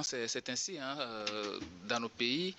C'est ainsi hein, dans nos pays,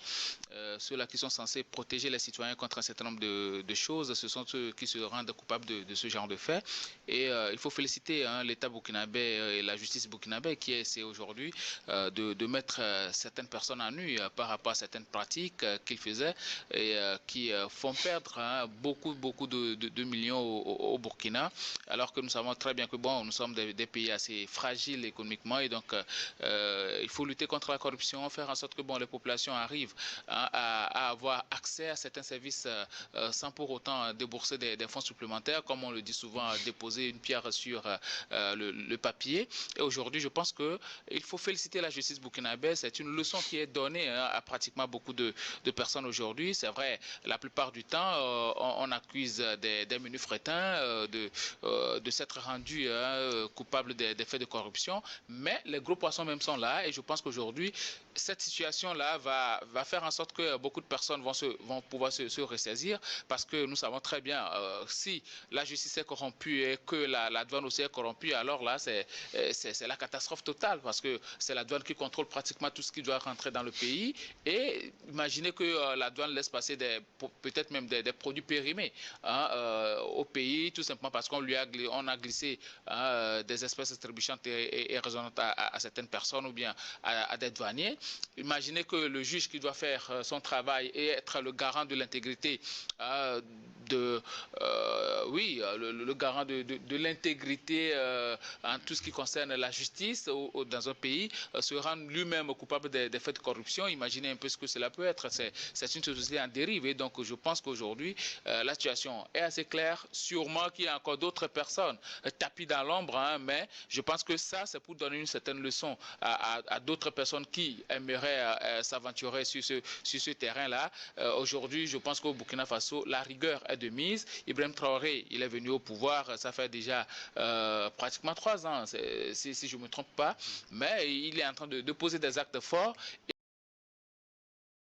ceux-là qui sont censés protéger les citoyens contre un certain nombre de choses, ce sont ceux qui se rendent coupables de ce genre de faits. Et il faut féliciter hein, l'État burkinabé et la justice burkinabé qui essaie aujourd'hui de mettre certaines personnes en nu par rapport à certaines pratiques qu'ils faisaient et qui font perdre hein, beaucoup de millions au Burkina, alors que nous savons très bien que bon, nous sommes des pays assez fragiles économiquement et donc il faut lutter contre la corruption, faire en sorte que bon, les populations arrivent à avoir accès à certains services sans pour autant débourser des fonds supplémentaires, comme on le dit souvent, déposer une pierre sur le papier. Et aujourd'hui, je pense qu'il faut féliciter la justice burkinabé. C'est une leçon qui est donnée à pratiquement beaucoup de personnes aujourd'hui. C'est vrai, la plupart du temps, on accuse des menus frétins de s'être rendus coupables des faits de corruption, mais les gros poissons même sont là et je pense qu'aujourd'hui, cette situation-là va faire en sorte que beaucoup de personnes vont pouvoir se ressaisir parce que nous savons très bien, si la justice est corrompue et que la douane aussi est corrompue, alors là, c'est la catastrophe totale parce que c'est la douane qui contrôle pratiquement tout ce qui doit rentrer dans le pays et imaginez que la douane laisse passer peut-être même des produits périmés hein, au pays, tout simplement parce qu'on a glissé des espèces trébuchantes et résonnantes à certaines personnes ou bien à des douaniers. Imaginez que le juge qui doit faire son travail et être le garant de l'intégrité le garant de l'intégrité en tout ce qui concerne la justice dans un pays, se rend lui-même coupable des faits de corruption. Imaginez un peu ce que cela peut être. C'est une société en dérive. Et donc, je pense qu'aujourd'hui, la situation est assez claire. Sûrement qu'il y a encore d'autres personnes tapis dans l'ombre, hein, mais je pense que ça, c'est pour donner une certaine leçon à d'autres personnes qui aimeraient s'aventurer sur ce terrain-là. Aujourd'hui, je pense qu'au Burkina Faso, la rigueur est de mise. Ibrahim Traoré, il est venu au pouvoir, ça fait déjà pratiquement 3 ans, si je ne me trompe pas, mais il est en train de poser des actes forts.